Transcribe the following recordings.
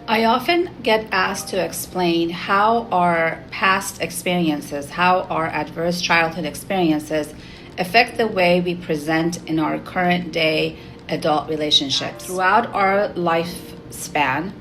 I often get asked to explain how our past experiences, how our adverse childhood experiences affect the way we present in our current day adult relationships. Throughout our lifespan,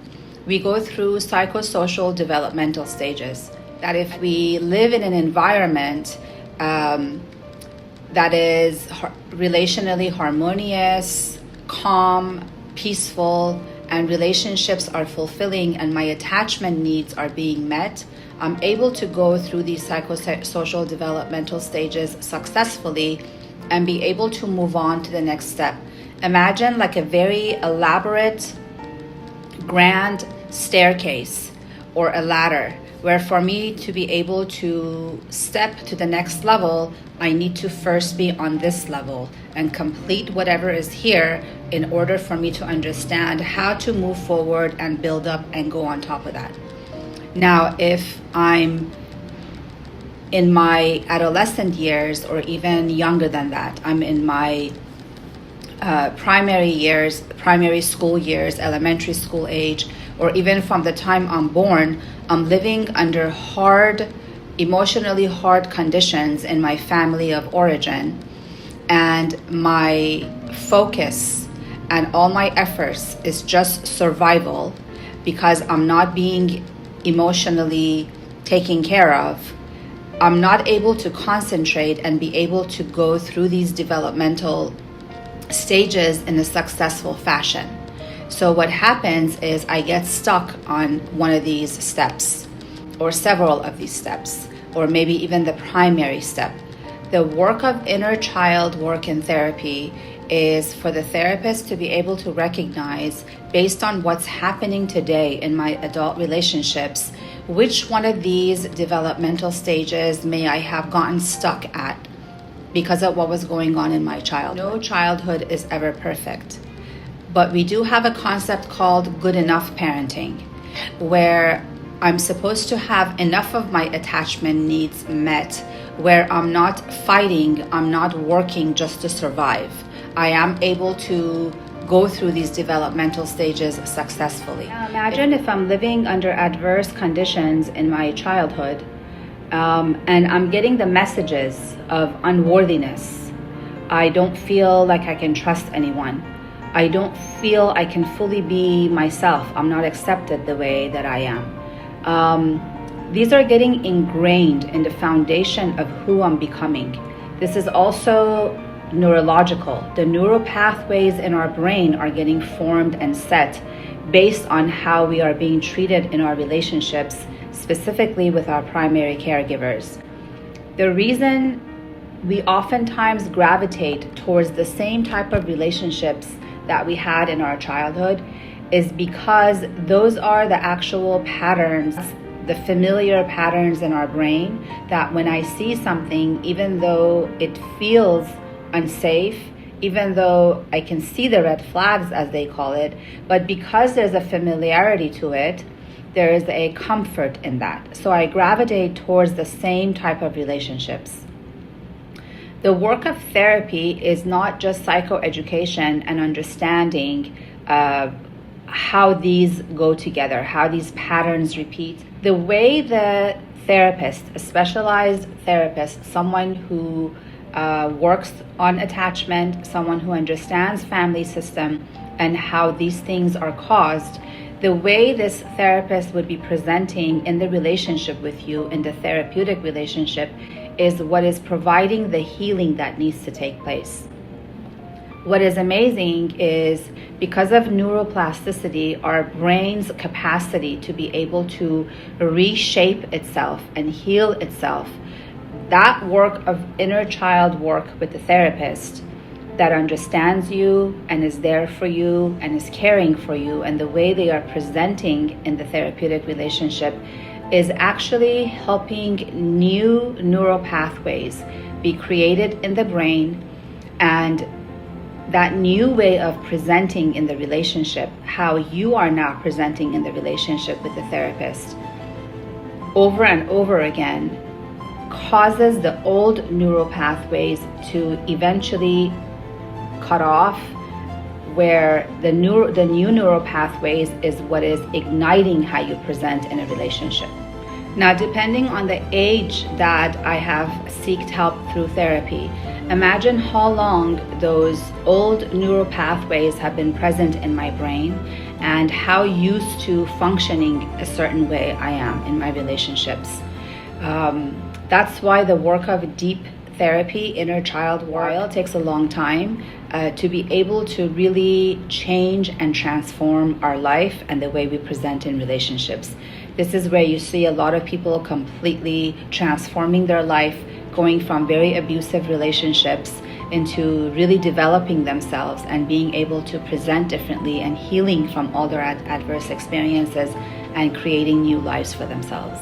we go through psychosocial developmental stages. That if we live in an environment that is relationally harmonious, calm, peaceful, and relationships are fulfilling and my attachment needs are being met, I'm able to go through these psychosocial developmental stages successfully and be able to move on to the next step. Imagine like a very elaborate, grand staircase or a ladder, where for me to be able to step to the next level, I need to first be on this level and complete whatever is here in order for me to understand how to move forward and build up and go on top of that. Now, if I'm in my adolescent years or even younger than that, I'm in my primary school years, elementary school age, or even from the time I'm born, I'm living under emotionally hard conditions in my family of origin. And my focus and all my efforts is just survival because I'm not being emotionally taken care of. I'm not able to concentrate and be able to go through these developmental stages in a successful fashion. So what happens is I get stuck on one of these steps or several of these steps, or maybe even the primary step. The work of inner child work in therapy is for the therapist to be able to recognize, based on what's happening today in my adult relationships, which one of these developmental stages may I have gotten stuck at because of what was going on in my childhood. No childhood is ever perfect. But we do have a concept called good enough parenting, where I'm supposed to have enough of my attachment needs met, where I'm not fighting, I'm not working just to survive. I am able to go through these developmental stages successfully. Now imagine if I'm living under adverse conditions in my childhood, and I'm getting the messages of unworthiness. I don't feel like I can trust anyone. I don't feel I can fully be myself. I'm not accepted the way that I am. These are getting ingrained in the foundation of who I'm becoming. This is also neurological. The neural pathways in our brain are getting formed and set based on how we are being treated in our relationships, specifically with our primary caregivers. The reason we oftentimes gravitate towards the same type of relationships that we had in our childhood is because those are the actual patterns, the familiar patterns in our brain, that when I see something, even though it feels unsafe, even though I can see the red flags, as they call it, but because there's a familiarity to it, there is a comfort in that. So I gravitate towards the same type of relationships. The work of therapy is not just psychoeducation and understanding how these go together, how these patterns repeat. The way the therapist, a specialized therapist, someone who works on attachment, someone who understands family system and how these things are caused, the way this therapist would be presenting in the relationship with you, in the therapeutic relationship, is what is providing the healing that needs to take place. What is amazing is because of neuroplasticity, our brain's capacity to be able to reshape itself and heal itself, that work of inner child work with the therapist that understands you and is there for you and is caring for you, and the way they are presenting in the therapeutic relationship is actually helping new neural pathways be created in the brain, and that new way of presenting in the relationship, how you are now presenting in the relationship with the therapist, over and over again, causes the old neural pathways to eventually cut off, where the new neural pathways is what is igniting how you present in a relationship. Now, depending on the age that I have sought help through therapy, imagine how long those old neural pathways have been present in my brain and how used to functioning a certain way I am in my relationships. That's why the work of deep therapy, inner child work, takes a long time to be able to really change and transform our life and the way we present in relationships. This is where you see a lot of people completely transforming their life, going from very abusive relationships into really developing themselves and being able to present differently and healing from all their adverse experiences and creating new lives for themselves.